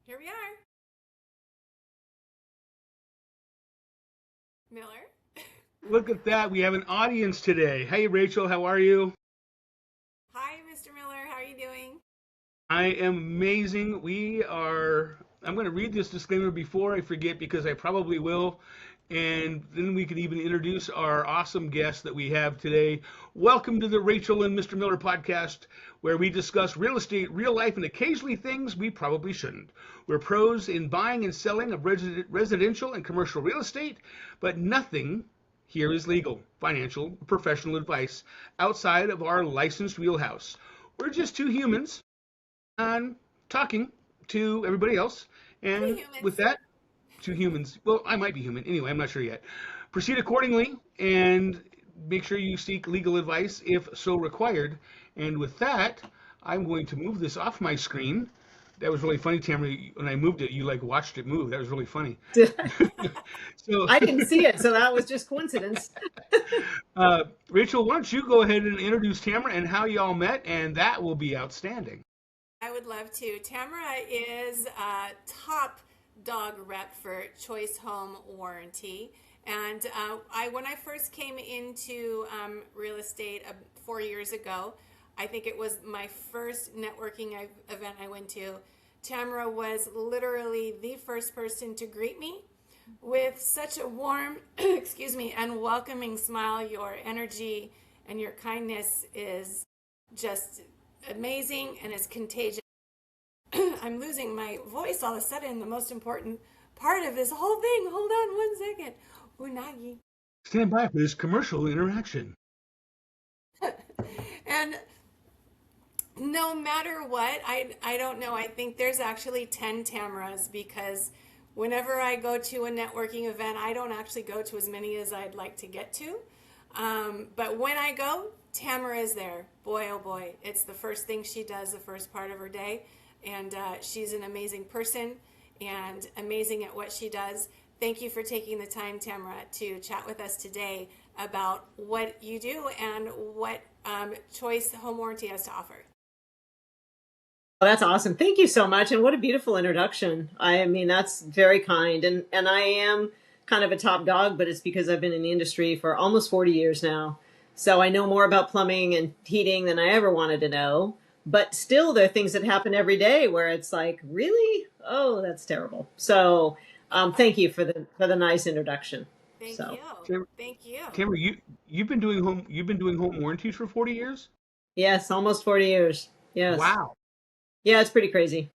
Here we are. Miller. Look at that. We have an audience today. Hey, Rachel, how are you? Hi, Mr. Miller. How are you doing? I am amazing. I'm going to read this disclaimer before I forget because I probably will. And then we can even introduce our awesome guest that we have today. Welcome to the Rachel and Mr. Miller podcast, where we discuss real estate, real life, and occasionally things we probably shouldn't. We're pros in buying and selling of residential and commercial real estate, but nothing here is legal, financial, professional advice outside of our licensed wheelhouse. We're just two humans on talking to everybody else. Two And humans. with that, two humans. Well, I might be human. Anyway, I'm not sure yet. Proceed accordingly and make sure you seek legal advice if so required. And with that, I'm going to move this off my screen. That was really funny, Tamara. When I moved it, you like watched it move. That was really funny. So, I didn't see it, so that was just coincidence. Rachel, why don't you go ahead and introduce Tamara and how y'all met, and that will be outstanding. I would love to. Tamara is a top dog rep for Choice Home Warranty. And when I first came into real estate 4 years ago, I think it was my first networking event I went to. Tamara was literally the first person to greet me with such a warm, excuse me, and welcoming smile. Your energy and your kindness is just amazing and is contagious. I'm losing my voice all of a sudden. The most important part of this whole thing. Hold on 1 second. Unagi. Stand by for this commercial interaction. And no matter what, I don't know. I think there's actually 10 Tamaras because whenever I go to a networking event, I don't actually go to as many as I'd like to get to. But when I go, Tamara is there. Boy, oh boy. It's the first thing she does the first part of her day. And she's an amazing person and amazing at what she does. Thank you for taking the time, Tamara, to chat with us today about what you do and what Choice Home Warranty has to offer. Well, that's awesome. Thank you so much. And what a beautiful introduction. I mean, that's very kind. And I am kind of a top dog, but it's because I've been in the industry for almost 40 years now. So I know more about plumbing and heating than I ever wanted to know. But still, there are things that happen every day where it's like, really? Oh, that's terrible. So thank you for the nice introduction. Thank So you. Tamara, Thank you. Tamara, you've been doing home warranties for 40 years? yes, almost 40 years. Yes. Wow. Yeah, it's pretty crazy.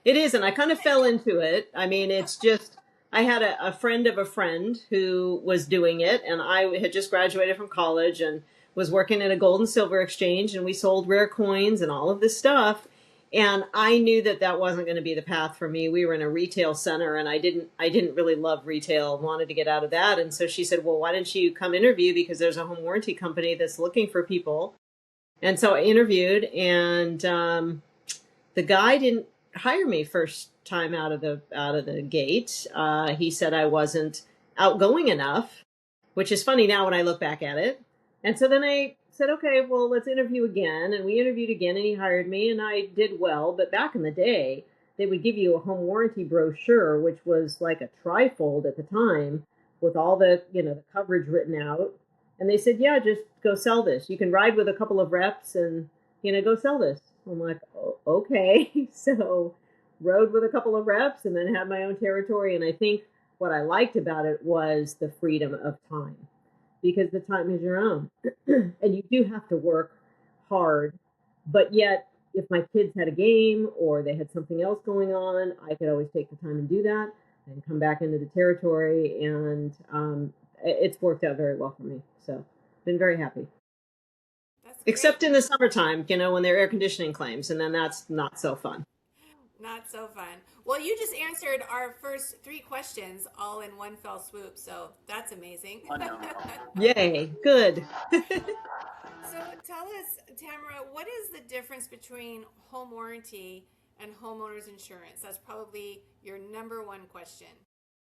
It is, and I kind of fell into it. I mean, it's just, I had a friend of a friend who was doing it, and I had just graduated from college and was working in a gold and silver exchange, and we sold rare coins and all of this stuff. And I knew that that wasn't going to be the path for me. We were in a retail center, and I didn't really love retail, wanted to get out of that. And so she said, well, why don't you come interview? Because there's a home warranty company that's looking for people. And so I interviewed, and the guy didn't hire me first time out of the gate. He said I wasn't outgoing enough, which is funny now when I look back at it. And so then I said, okay, well, let's interview again. And we interviewed again, and he hired me, and I did well. But back in the day, they would give you a home warranty brochure, which was like a trifold at the time, with all the coverage written out. And they said, yeah, just go sell this. You can ride with a couple of reps and go sell this. I'm like, oh, okay. So rode with a couple of reps and then had my own territory. And I think what I liked about it was the freedom of time because the time is your own. And you do have to work hard. But yet, if my kids had a game or they had something else going on, I could always take the time and do that and come back into the territory. And it's worked out very well for me. So been very happy. That's great. Except in the summertime, when there are air conditioning claims, and then that's not so fun. Not so fun. Well, you just answered our first three questions all in one fell swoop, so that's amazing. Yay, good. So tell us, Tamara, what is the difference between home warranty and homeowners insurance? That's probably your number one question.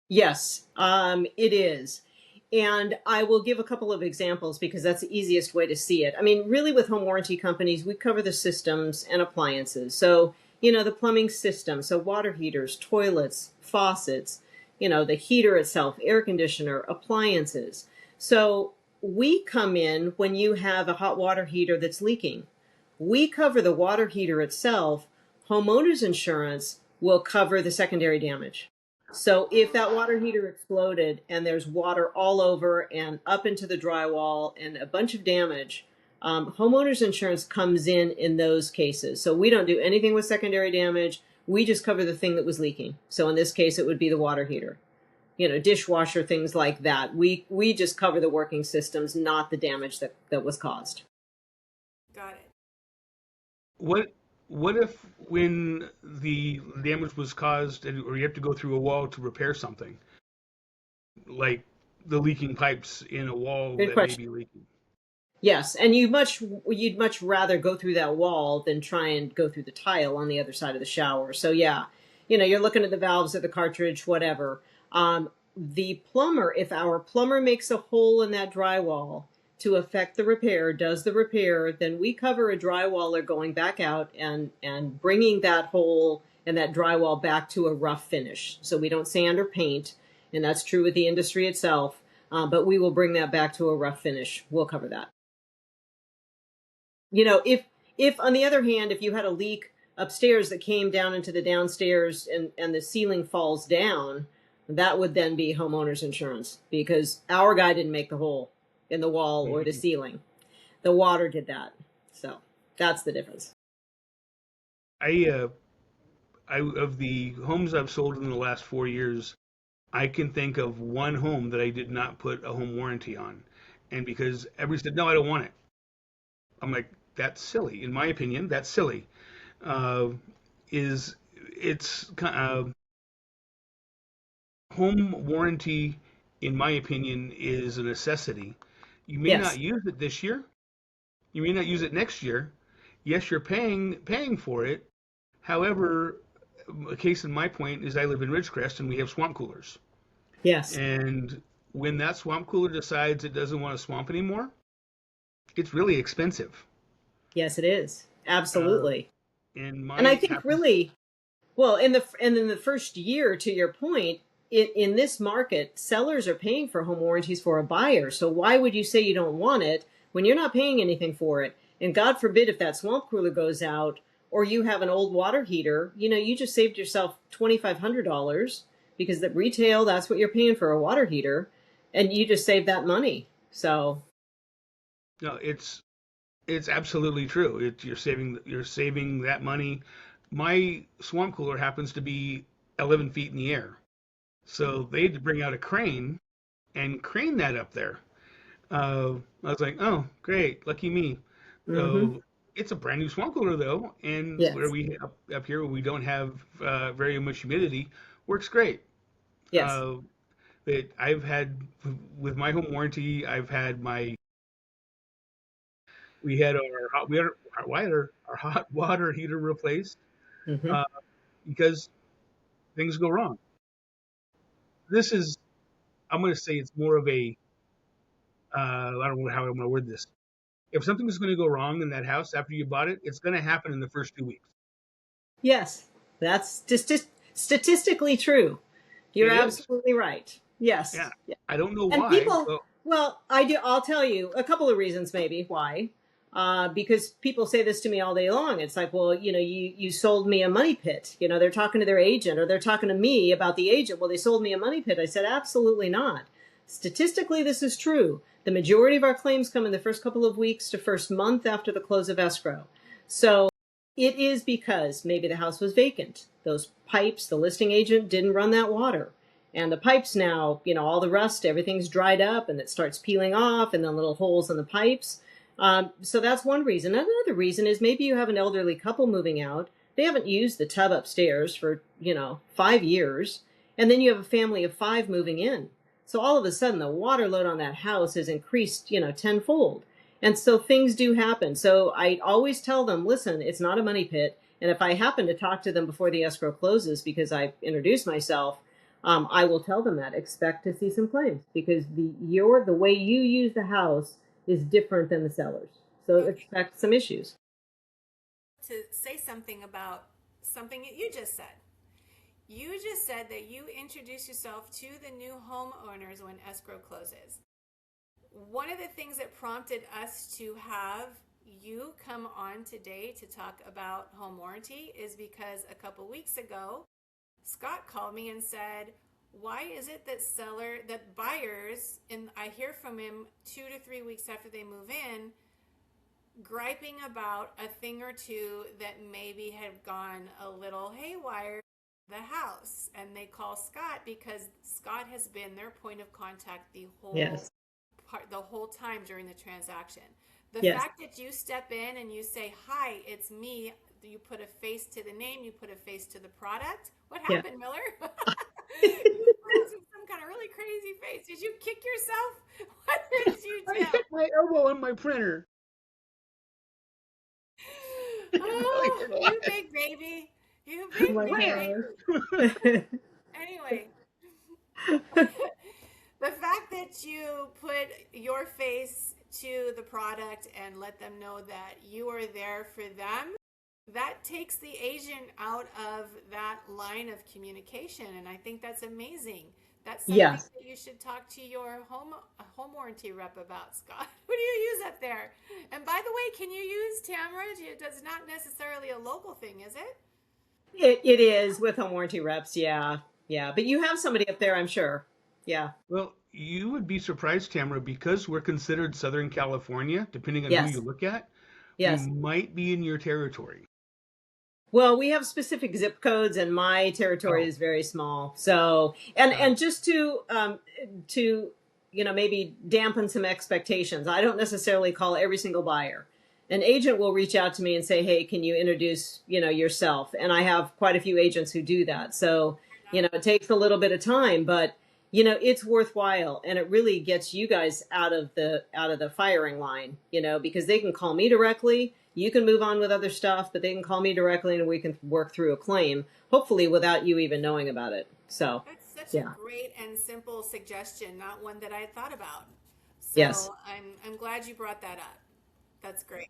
Yes, it is. And I will give a couple of examples because that's the easiest way to see it. I mean, really, with home warranty companies, we cover the systems and appliances. So, the plumbing system, so water heaters, toilets, faucets, the heater itself, air conditioner, appliances. So we come in when you have a hot water heater that's leaking. We cover the water heater itself. Homeowners insurance will cover the secondary damage. So if that water heater exploded and there's water all over and up into the drywall and a bunch of damage, homeowners insurance comes in those cases. So we don't do anything with secondary damage. We just cover the thing that was leaking. So in this case, it would be the water heater, dishwasher, things like that. We just cover the working systems, not the damage that was caused. Got it. What if when the damage was caused, or you have to go through a wall to repair something, like the leaking pipes in a wall Good that may question. be leaking? Yes, and you'd much rather go through that wall than try and go through the tile on the other side of the shower. So yeah, you're looking at the valves or the cartridge, whatever. The plumber, if our plumber makes a hole in that drywall to affect the repair, does the repair, then we cover a drywaller going back out and bringing that hole and that drywall back to a rough finish. So we don't sand or paint, and that's true with the industry itself. But we will bring that back to a rough finish. We'll cover that. If on the other hand, if you had a leak upstairs that came down into the downstairs and the ceiling falls down, that would then be homeowners insurance, because our guy didn't make the hole in the wall or the ceiling. The water did that. So that's the difference. I of the homes I've sold in the last 4 years, I can think of one home that I did not put a home warranty on, and because everybody said no, I don't want it. I'm like, that's silly. In my opinion, that's silly. Is it's home warranty, in my opinion, is a necessity. You may not Yes. use it this year. You may not use it next year. Yes, you're paying for it. However, a case in my point is I live in Ridgecrest and we have swamp coolers. Yes. And when that swamp cooler decides it doesn't want to swamp anymore, it's really expensive. Yes, it is. Uh, Absolutely. and And I mine think happens. really, well, in the first year, to your point, in this market, sellers are paying for home warranties for a buyer. So why would you say you don't want it when you're not paying anything for it? And God forbid if that swamp cooler goes out or you have an old water heater, you just saved yourself $2,500 because at retail, that's what you're paying for a water heater, and you just saved that money. So No, it's absolutely true. You're saving that money. My swamp cooler happens to be 11 feet in the air, so they had to bring out a crane and crane that up there. I was like, oh, great, lucky me. mm-hmm. So it's a brand new swamp cooler though, and where Yes. up here where we don't have very much humidity, works great. Yes. Uh, that I've had with my home warranty, I've had my we had our our hot water heater replaced Mm-hmm. uh, because things go wrong. This is I'm going to say it's more of a I don't know how I'm going to word this. If something is going to go wrong in that house after you bought it, it's going to happen in the first 2 weeks. Yes, that's just statistically true. You're It is. absolutely right. Yes. Yeah. Yeah. I don't know And why. people, Well, well, I do. I'll tell you a couple of reasons, maybe why. Because people say this to me all day long. It's like, well, you sold me a money pit. They're talking to their agent or they're talking to me about the agent. Well, they sold me a money pit. I said, absolutely not. Statistically, this is true. The majority of our claims come in the first couple of weeks to first month after the close of escrow. So it is because maybe the house was vacant. Those pipes, the listing agent didn't run that water. And the pipes now, all the rust, everything's dried up and it starts peeling off and then little holes in the pipes. So that's one reason. Another reason is maybe you have an elderly couple moving out. They haven't used the tub upstairs for, 5 years. And then you have a family of five moving in. So all of a sudden the water load on that house has increased, tenfold. And so things do happen. So I always tell them, listen, it's not a money pit. And if I happen to talk to them before the escrow closes because I introduced myself, I will tell them that expect to see some claims because the way you use the house is different than the sellers. So Okay. expect some issues. To say something about something that you just said. You just said that you introduce yourself to the new homeowners when escrow closes. One of the things that prompted us to have you come on today to talk about home warranty is because a couple weeks ago, Scott called me and said, why is it that buyers, and I hear from him 2 to 3 weeks after they move in, griping about a thing or two that maybe had gone a little haywire the house, and they call Scott because Scott has been their point of contact Yes. the whole time during the transaction. The Yes. fact that you step in and you say, "Hi, it's me," you put a face to the name, you put a face to the product. What Yeah. happened, Miller? You froze some kind of really crazy face. Did you kick yourself? What did you I do? hit my elbow on my printer. Really Oh, hurt you bad. big baby. You Oh big my baby. gosh. Anyway, the fact that you put your face to the product and let them know that you are there for them, that takes the agent out of that line of communication, and I think that's amazing. That's something Yes. that you should talk to your home warranty rep about, Scott. Who do you use up there? And by the way, can you use Tamara? It's not necessarily a local thing, is it? It is with home warranty reps. Yeah. Yeah. But you have somebody up there, I'm sure. Yeah. Well, you would be surprised, Tamara, because we're considered Southern California, depending on who you Yes. look at, we Yes. might be in your territory. Well, we have specific zip codes, and my territory Oh, is very small. So, got it. and just to maybe dampen some expectations, I don't necessarily call every single buyer. An agent will reach out to me and say, "Hey, can you introduce yourself?" And I have quite a few agents who do that. So, it takes a little bit of time, but it's worthwhile, and it really gets you guys out of the firing line. Because they can call me directly. You can move on with other stuff, but they can call me directly and we can work through a claim, hopefully without you even knowing about it. So, That's such a yeah. great and simple suggestion, not one that I had thought about. Yes. So I'm glad you brought that up. That's great,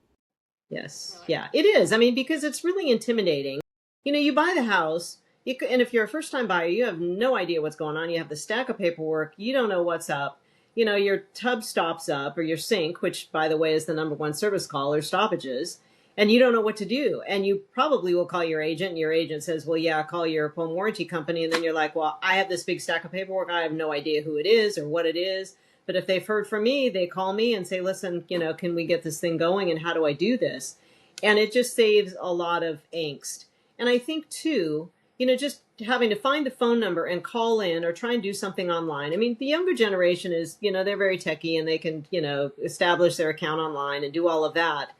Yes. Miller. Yeah, it is. I mean, because it's really intimidating. You buy the house, and if you're a first time buyer, you have no idea what's going on. You have the stack of paperwork, you don't know what's up. Your tub stops up or your sink, which, by the way, is the number one service call or stoppages, and you don't know what to do. And you probably will call your agent, and your agent says, "Well, yeah, call your home warranty company." And then you're like, "Well, I have this big stack of paperwork. I have no idea who it is or what it is." But if they've heard from me, they call me and say, "Listen, can we get this thing going? And how do I do this?" And it just saves a lot of angst. And I think, too, just having to find the phone number and call in or try and do something online. I mean, the younger generation is, they're very techy and they can, establish their account online and do all of that.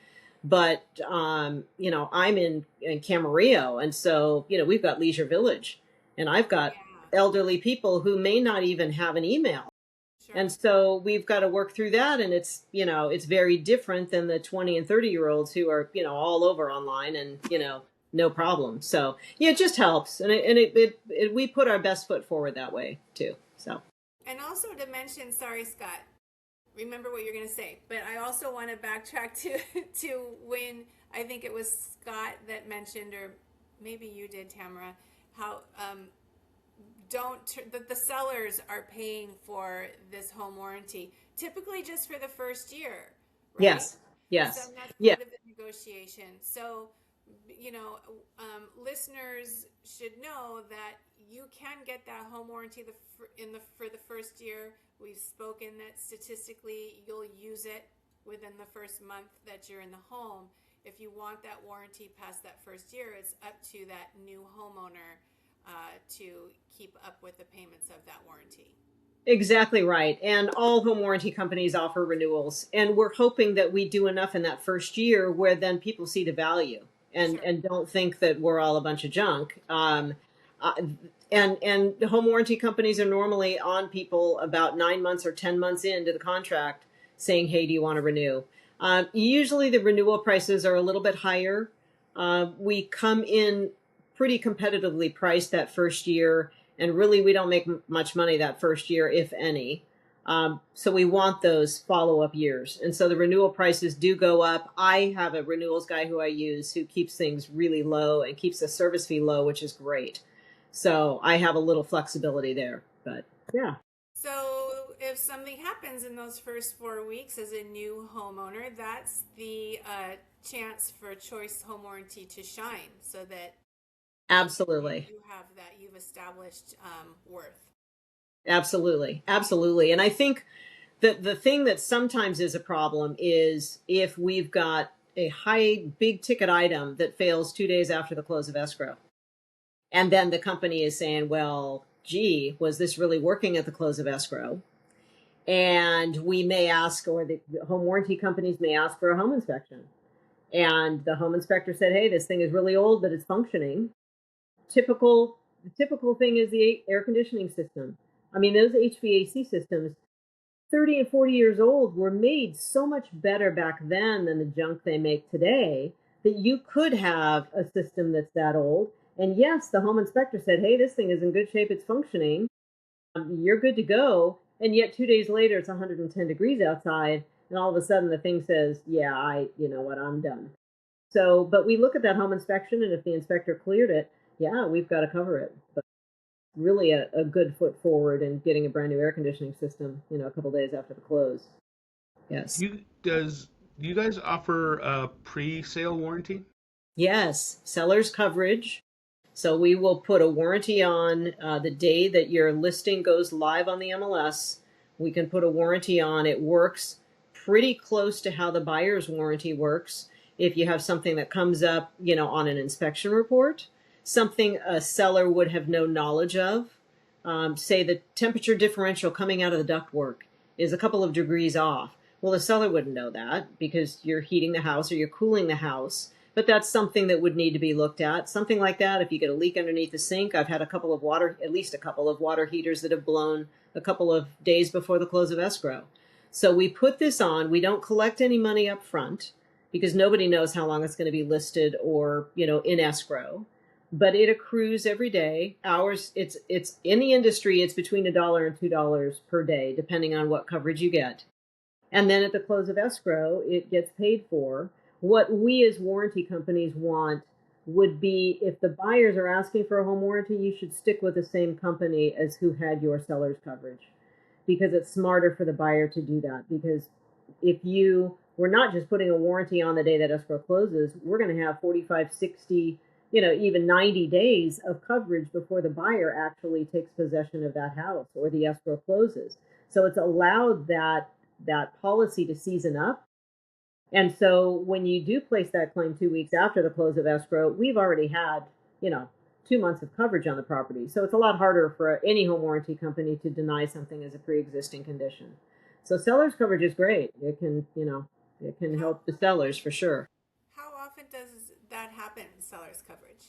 But, I'm in Camarillo. And so, we've got Leisure Village and I've got Yeah, elderly people who may not even have an email. sure. And so we've got to work through that. And it's very different than the 20 and 30-year-olds who are, all over online and, Right. no problem. So yeah, it just helps. And we put our best foot forward that way too. So And also to mention, sorry, Scott, remember what you're going to say, but I also want to backtrack to to when I think it was Scott that mentioned, or maybe you did, Tamara, how the sellers are paying for this home warranty, typically just for the first year, right? yes, So yes, that's yeah, part of the negotiation. So, listeners should know that you can get that home warranty for the first year. We've spoken that statistically you'll use it within the first month that you're in the home. If you want that warranty past that first year, it's up to that new homeowner to keep up with the payments of that warranty. exactly right. And all home warranty companies offer renewals. And we're hoping that we do enough in that first year where then people see the value and, Sure. and don't think that we're all a bunch of junk. Uh, and the home warranty companies are normally on people about 9 months or 10 months into the contract saying, "Hey, do you want to renew?" Usually the renewal prices are a little bit higher. We come in pretty competitively priced that first year, and really we don't make much money that first year, if any. So we want those follow-up years. And so the renewal prices do go up. I have a renewals guy who I use who keeps things really low and keeps the service fee low, which is great. So I have a little flexibility there. But yeah. So if something happens in those first 4 weeks as a new homeowner, that's the chance for Choice Home Warranty to shine, so that Absolutely. you have that you've established worth. Absolutely. Absolutely. And I think that the thing that sometimes is a problem is if we've got a big ticket item that fails 2 days after the close of escrow. And then the company is saying, well, gee, was this really working at the close of escrow? And we may ask, or the home warranty companies may ask for a home inspection. And the home inspector said, hey, this thing is really old, but it's functioning. The typical thing is the air conditioning system. I mean, those HVAC systems, 30 and 40 years old, were made so much better back then than the junk they make today that you could have a system that's that old. And yes, the home inspector said, hey, this thing is in good shape, it's functioning, you're good to go. And yet 2 days later, it's 110 degrees outside, and all of a sudden the thing says, yeah, you know what, I'm done. So, but we look at that home inspection, and if the inspector cleared it, yeah, we've got to cover it. But really a good foot forward in getting a brand new air conditioning system, a couple days after the close. Yes. Do you guys offer a pre-sale warranty? Yes. Seller's coverage. So we will put a warranty on the day that your listing goes live on the MLS. We can put a warranty on. It works pretty close to how the buyer's warranty works. If you have something that comes up, on an inspection report, something a seller would have no knowledge of, say the temperature differential coming out of the ductwork is a couple of degrees off. Well, the seller wouldn't know that because you're heating the house or you're cooling the house. But that's something that would need to be looked at. Something like that, if you get a leak underneath the sink, I've had at least a couple of water heaters that have blown a couple of days before the close of escrow. So we put this on. We don't collect any money up front because nobody knows how long it's going to be listed or, in escrow. But it accrues every day. It's in the industry, it's between $1 and $2 per day, depending on what coverage you get. And then at the close of escrow, it gets paid for. What we as warranty companies want would be if the buyers are asking for a home warranty, you should stick with the same company as who had your seller's coverage, because it's smarter for the buyer to do that. Because if we're not just putting a warranty on the day that escrow closes, we're going to have 45, 60, even 90 days of coverage before the buyer actually takes possession of that house or the escrow closes. So it's allowed that policy to season up. And so when you do place that claim 2 weeks after the close of escrow, we've already had, 2 months of coverage on the property. So it's a lot harder for any home warranty company to deny something as a pre-existing condition. So seller's coverage is great. It can help the sellers for sure. How often does that happen, seller's coverage?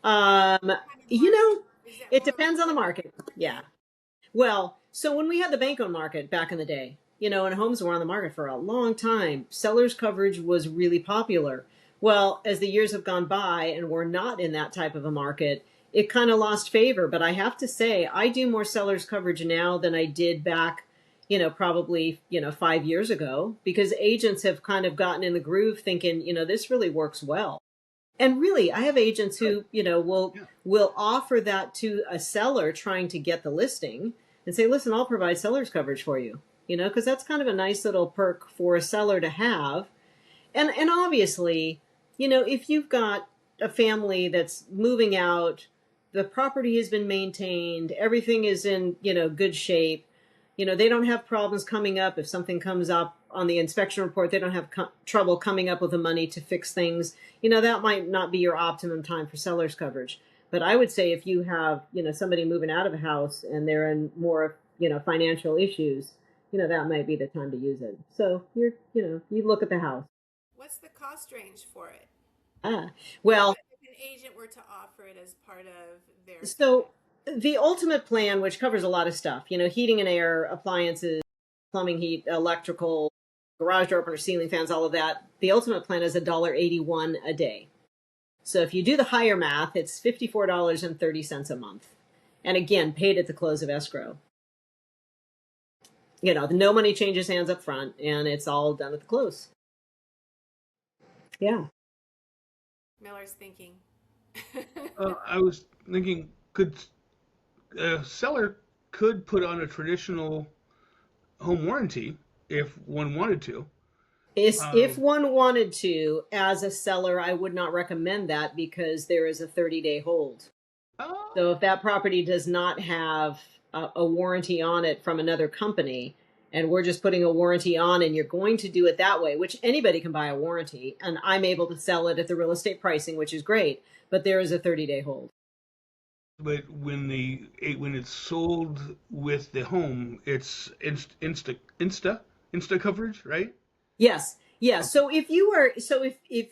Um, Kind of Is that it more depends on the like market. Yeah. Well, so when we had the bank-owned market back in the day, and homes were on the market for a long time, seller's coverage was really popular. Well, as the years have gone by and we're not in that type of a market, it kind of lost favor. But I have to say, I do more seller's coverage now than I did back, probably, 5 years ago, because agents have kind of gotten in the groove thinking, this really works well. And really, I have agents who, will offer that to a seller trying to get the listing and say, listen, I'll provide seller's coverage for you, because that's kind of a nice little perk for a seller to have. And obviously, if you've got a family that's moving out, the property has been maintained, everything is in, good shape, they don't have problems coming up. If something comes up on the inspection report, they don't have trouble coming up with the money to fix things. That might not be your optimum time for seller's coverage. But I would say if you have, somebody moving out of a house and they're in more, financial issues, that might be the time to use it. So you look at the house. what's the cost range for it? Well, If an agent were to offer it as part of their so the ultimate plan, which covers a lot of stuff, heating and air, appliances, plumbing, heat, electrical, garage door opener, ceiling fans, all of that. The ultimate plan is $1.81 a day. So if you do the higher math, it's $54.30 a month. And again, paid at the close of escrow. No money changes hands up front, and it's all done at the close. Yeah. Miller's thinking. I was thinking, could a seller could put on a traditional home warranty if one wanted to. If Um, one wanted to, as a seller, I would not recommend that because there is a 30-day hold. oh, So if that property does not have a warranty on it from another company, and we're just putting a warranty on, and you're going to do it that way, which anybody can buy a warranty, and I'm able to sell it at the real estate pricing, which is great, but there is a 30-day hold. but when it's sold with the home, it's insta coverage, right? Yes. Yeah. Okay. If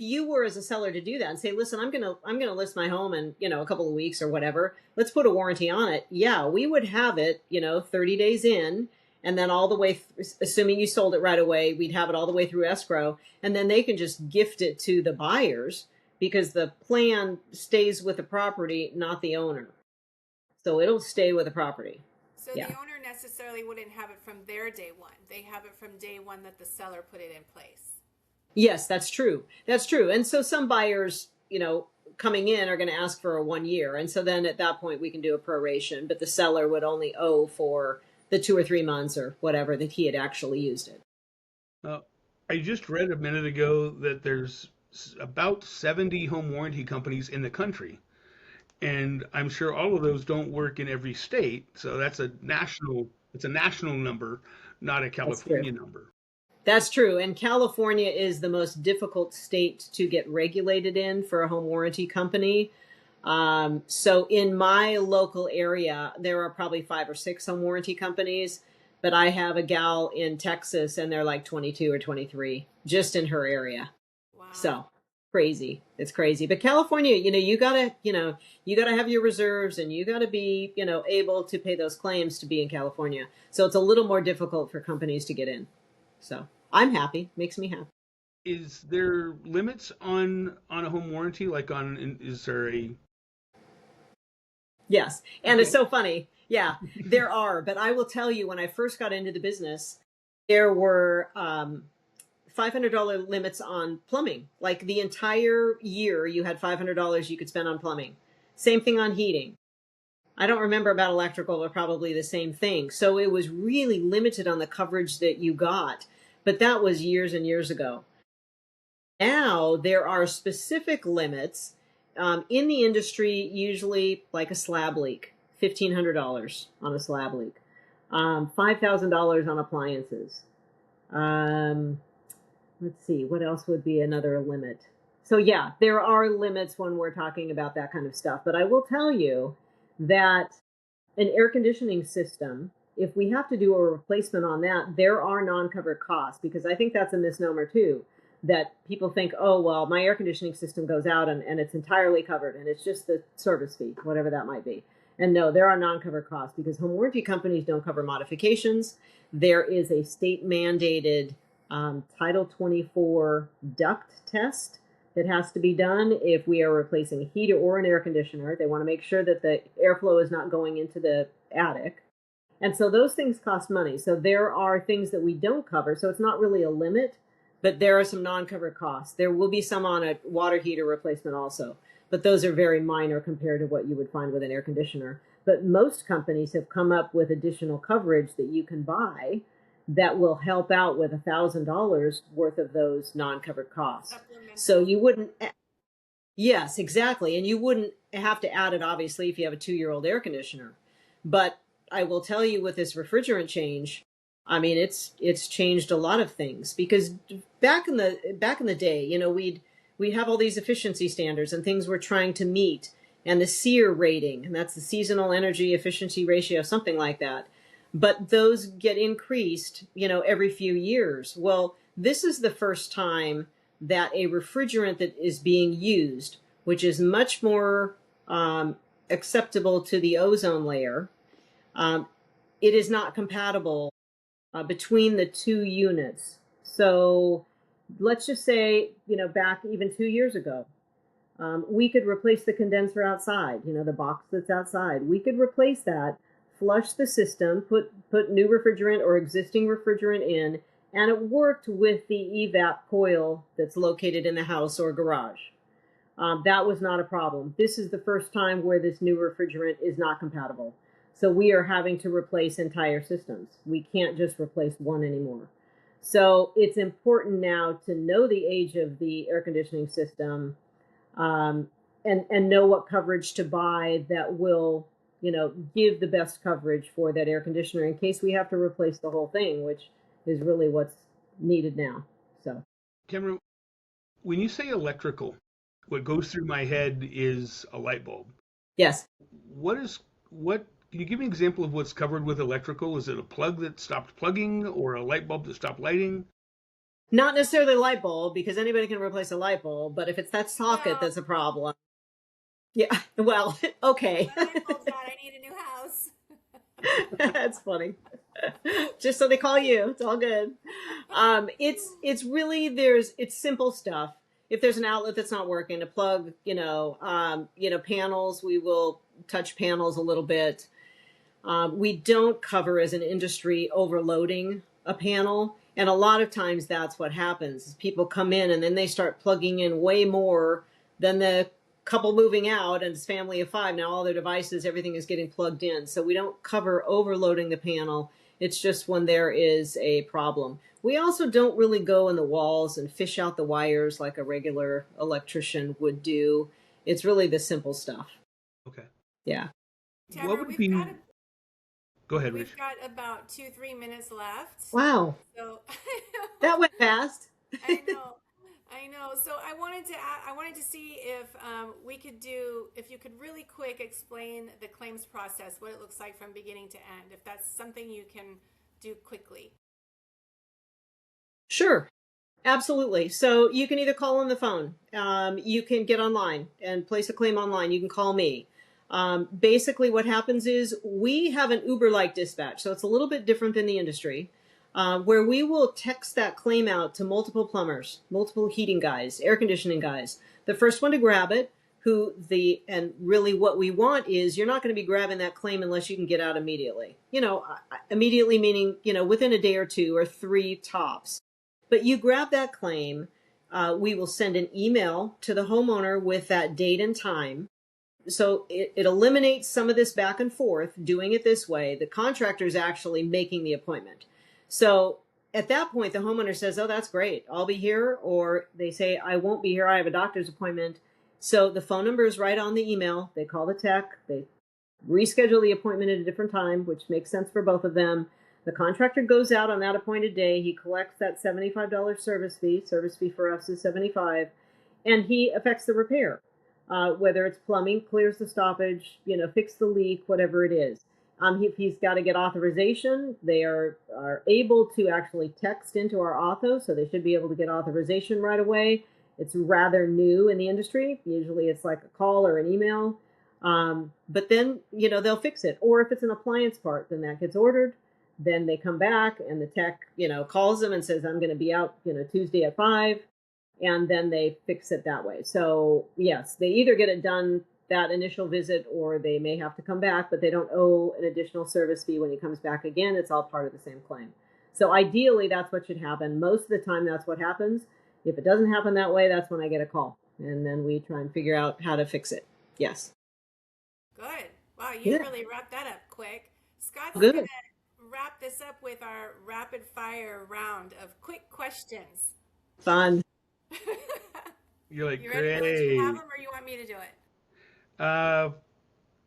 you were as a seller to do that and say, listen, I'm gonna list my home in, a couple of weeks or whatever, let's put a warranty on it. Yeah, we would have it, 30 days in, and then all the way assuming you sold it right away, we'd have it all the way through escrow, and then they can just gift it to the buyers because the plan stays with the property, not the owner. So it'll stay with the property. So Yeah. the owner necessarily wouldn't have it from their day one. They have it from day one that the seller put it in place. Yes, that's true. That's true. And so some buyers, coming in are going to ask for a 1 year. And so then at that point we can do a proration, but the seller would only owe for the 2 or 3 months or whatever that he had actually used it. Uh, I just read a minute ago that there's about 70 home warranty companies in the country, and I'm sure all of those don't work in every state. So it's a national number, not a That's true. California number. That's true. And California is the most difficult state to get regulated in for a home warranty company. So in my local area, there are probably 5 or 6 home warranty companies, but I have a gal in Texas and they're like 22 or 23 just in her area. Wow. So crazy. It's crazy. But California, you gotta have your reserves and you gotta be, able to pay those claims to be in California. So it's a little more difficult for companies to get in. So I'm happy. Makes me happy. Is there limits on a home warranty? Like is there a Yes. And it's okay? so funny. Yeah, there are. But I will tell you, when I first got into the business, there were $500 limits on plumbing. Like the entire year, you had $500 you could spend on plumbing. Same thing on heating. I don't remember about electrical, but probably the same thing. So it was really limited on the coverage that you got. But that was years and years ago. Now there are specific limits in the industry, usually like a slab leak, $1,500 on a slab leak, $5,000 on appliances. Um, let's see, what else would be another limit? So yeah, there are limits when we're talking about that kind of stuff. But I will tell you that an air conditioning system, if we have to do a replacement on that, there are non-covered costs, because I think that's a misnomer too, that people think, oh, well, my air conditioning system goes out and it's entirely covered and it's just the service fee, whatever that might be. And no, there are non-covered costs because home warranty companies don't cover modifications. There is a state mandated Title 24 duct test that has to be done if we are replacing a heater or an air conditioner. They want to make sure that the airflow is not going into the attic. And so those things cost money. So there are things that we don't cover. So it's not really a limit, but there are some non-covered costs. There will be some on a water heater replacement also, but those are very minor compared to what you would find with an air conditioner. But most companies have come up with additional coverage that you can buy that will help out with $1,000 worth of those non-covered costs. So Supplemental. you wouldn't, yes, exactly. And you wouldn't have to add it, obviously, if you have a 2-year-old air conditioner. But I will tell you, with this refrigerant change, I mean, it's changed a lot of things, because back in the day, we'd have all these efficiency standards and things we're trying to meet, and the SEER rating, and that's the seasonal energy efficiency ratio, something like that. But those get increased, every few years. Well, this is the first time that a refrigerant that is being used, which is much more acceptable to the ozone layer, um, it is not compatible between the two units. So let's just say, back even 2 years ago, we could replace the condenser outside, the box that's outside. We could replace that flushed the system, put new refrigerant or existing refrigerant in, and it worked with the evap coil that's located in the house or garage. That was not a problem. This is the first time where this new refrigerant is not compatible. So we are having to replace entire systems. We can't just replace one anymore. So it's important now to know the age of the air conditioning system, and know what coverage to buy that will, give the best coverage for that air conditioner in case we have to replace the whole thing, which is really what's needed now. So, Tamara, when you say electrical, what goes through my head is a light bulb. yes. What can you give me an example of what's covered with electrical? Is it a plug that stopped plugging or a light bulb that stopped lighting? Not necessarily a light bulb, because anybody can replace a light bulb, but if it's that socket Well, that's a problem. Yeah, well, okay. my light bulb's out. I need a new house. That's funny. Just so they call you. It's all good. It's really it's simple stuff. If there's an outlet that's not working, a plug, panels, we will touch panels a little bit. We don't cover as an industry overloading a panel. And a lot of times that's what happens. Is people come in and then they start plugging in way more than the couple moving out, and it's family of 5. Now all their devices, everything is getting plugged in. So we don't cover overloading the panel. It's just when there is a problem. We also don't really go in the walls and fish out the wires like a regular electrician would do. It's really the simple stuff. Okay. Yeah. Tamara, What would be? Go ahead, we've Rich. got about 2-3 minutes left. Wow. So That went fast. I know. So I wanted to see if if you could really quick explain the claims process, what it looks like from beginning to end, if that's something you can do quickly. Sure. Absolutely. So you can either call on the phone. You can get online and place a claim online. You can call me. Basically, what happens is we have an Uber-like dispatch. So it's a little bit different than the industry, where we will text that claim out to multiple plumbers, multiple heating guys, air conditioning guys. The first one to grab it, and really what we want is you're not going to be grabbing that claim unless you can get out immediately. Immediately meaning, within a day or 2 or 3 tops. But you grab that claim, we will send an email to the homeowner with that date and time. So it eliminates some of this back and forth, doing it this way. The contractor is actually making the appointment. So at that point, the homeowner says, oh, that's great. I'll be here. Or they say, I won't be here. I have a doctor's appointment. So the phone number is right on the email. They call the tech. They reschedule the appointment at a different time, which makes sense for both of them. The contractor goes out on that appointed day. He collects that $75 service fee. Service fee for us is $75, and he effects the repair. Whether it's plumbing, clears the stoppage, fix the leak, whatever it is. If he's got to get authorization, they are able to actually text into our auto, so they should be able to get authorization right away. It's rather new in the industry. Usually it's like a call or an email. But then, they'll fix it. Or if it's an appliance part, then that gets ordered. Then they come back and the tech, calls them and says, I'm going to be out, Tuesday at 5. And then they fix it that way. So yes, they either get it done that initial visit or they may have to come back, but they don't owe an additional service fee when he comes back again. It's all part of the same claim. So ideally, that's what should happen. Most of the time, that's what happens. If it doesn't happen that way, that's when I get a call. And then we try and figure out how to fix it. Yes. Good. Wow, you really wrapped that up quick. Scott's Good. going to wrap this up with our rapid fire round of quick questions. Fun. You're like, You ready to let you have great. them, or you want me to do it?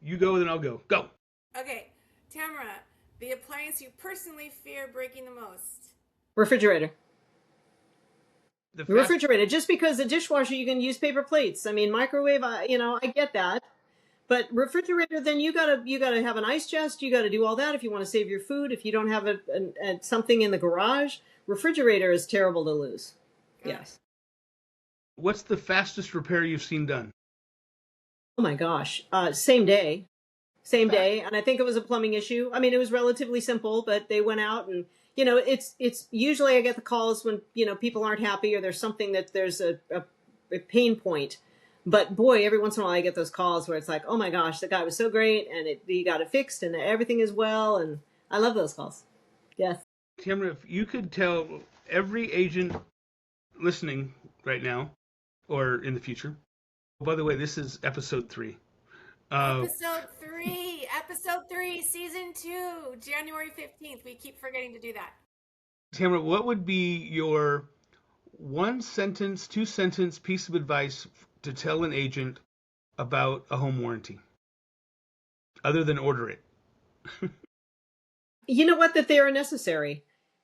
You go, then I'll go. Go. Okay, Tamara, the appliance you personally fear breaking the most. Refrigerator. The The refrigerator. Just because the dishwasher, you can use paper plates. I mean, microwave, I get that. But refrigerator, then you gotta have an ice chest. You gotta do all that if you want to save your food. If you don't have something in the garage, refrigerator is terrible to lose. Good. Yes. What's the fastest repair you've seen done? Oh my gosh. Same day. And I think it was a plumbing issue. I mean, it was relatively simple, but they went out and, it's usually I get the calls when, people aren't happy or there's something that there's a pain point. But boy, every once in a while I get those calls where it's like, oh my gosh, the guy was so great and you got it fixed and everything is well. And I love those calls. Yes. Tamara, if you could tell every agent listening right now or in the future, by the way, this is episode 3. Episode 3, season 2, January 15th. We keep forgetting to do that. Tamara, what would be your one sentence, 2 sentence piece of advice to tell an agent about a home warranty, other than order it? You know what? That they are necessary.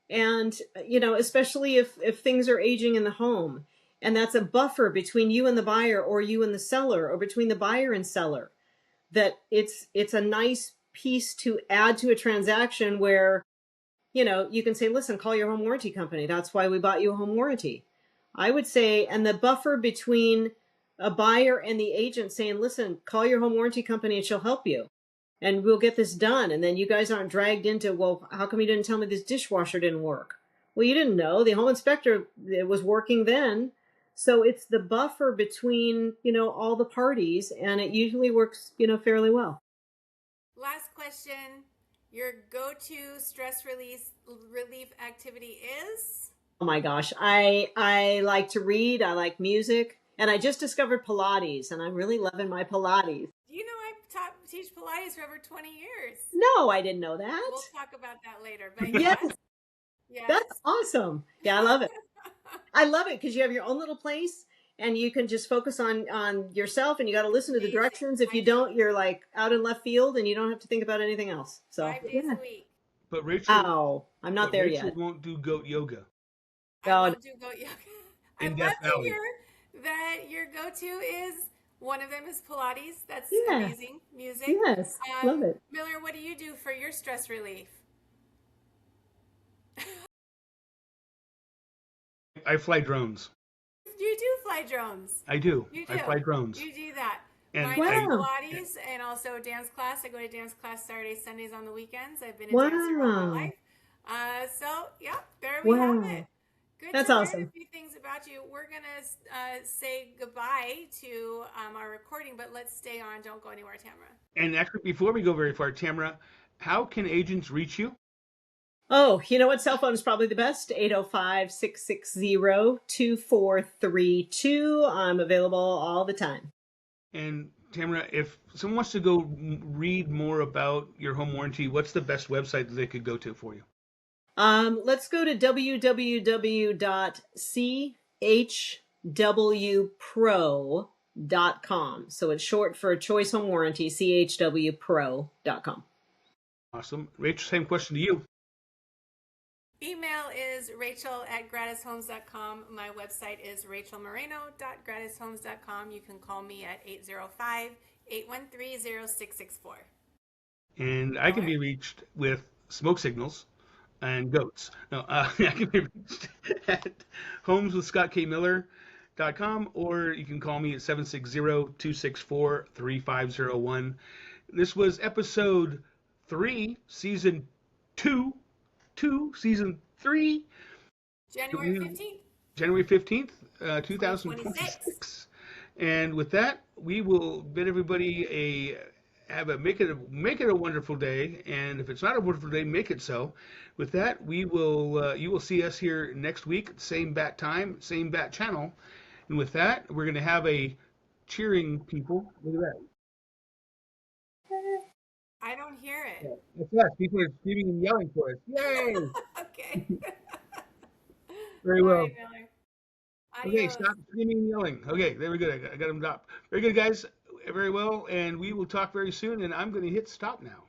And, especially if things are aging in the home, and that's a buffer between you and the buyer or you and the seller or between the buyer and seller, that it's a nice piece to add to a transaction where, you can say, listen, call your home warranty company. That's why we bought you a home warranty. I would say, and the buffer between a buyer and the agent saying, listen, call your home warranty company and she'll help you. And we'll get this done. And then you guys aren't dragged into, well, how come you didn't tell me this dishwasher didn't work? Well, you didn't know. The home inspector, it was working then. So it's the buffer between, all the parties, and it usually works, fairly well. Last question. Your go-to stress relief activity is? Oh my gosh. I like to read. I like music. And I just discovered Pilates, and I'm really loving my Pilates. You know, teach Pilates for over 20 years. No, I didn't know that. We'll talk about that later. But yes. Yes. That's awesome. Yeah, I love it. I love it because you have your own little place and you can just focus on yourself, and you got to listen to the directions. If you don't, you're like out in left field and you don't have to think about anything else. So 5 days a week. But Rachel, I'm not there Rachel yet. Won't do goat yoga. I won't do goat yoga. I In love Death to Valley. hear that your go-to is one of them is Pilates. That's amazing. Music. Yes, love it. Miller, what do you do for your stress relief? I fly drones. You do fly drones. I do. You do. I fly drones. You do that. And Mine is Pilates and also dance class. I go to dance class Saturdays, Sundays on the weekends. I've been a dancer all my life. So, yeah, there we have it. Good That's to awesome. learn a few things about you. We're going to say goodbye to our recording, but let's stay on. Don't go anywhere, Tamara. And actually, before we go very far, Tamara, how can agents reach you? Oh, you know what? Cell phone is probably the best. 805-660-2432. I'm available all the time. And Tamara, if someone wants to go read more about your home warranty, what's the best website that they could go to for you? Let's go to www.chwpro.com. So it's short for Choice Home Warranty, chwpro.com. Awesome. Rachel, same question to you. Email is rachel@gratishomes.com. My website is rachelmoreno.gratishomes.com. You can call me at 805-813-0664. And I can be reached with smoke signals and goats. No, I can be reached at homeswithscottkmiller.com, or you can call me at 760-264-3501. This was episode 3, season 2, season 3. January 15th. January 15th, 2026. And with that, we will bid everybody make it a wonderful day. And if it's not a wonderful day, make it so. With that, you will see us here next week, same bat time, same bat channel. And with that, we're going to have a cheering people. Look at that. I don't hear it. It's us. People are screaming and yelling for us. Yay! Okay. Very well. All right, Miller. Okay, stop screaming and yelling. Okay, there we go. I got them stopped. Very good, guys. Very well. And we will talk very soon. And I'm going to hit stop now.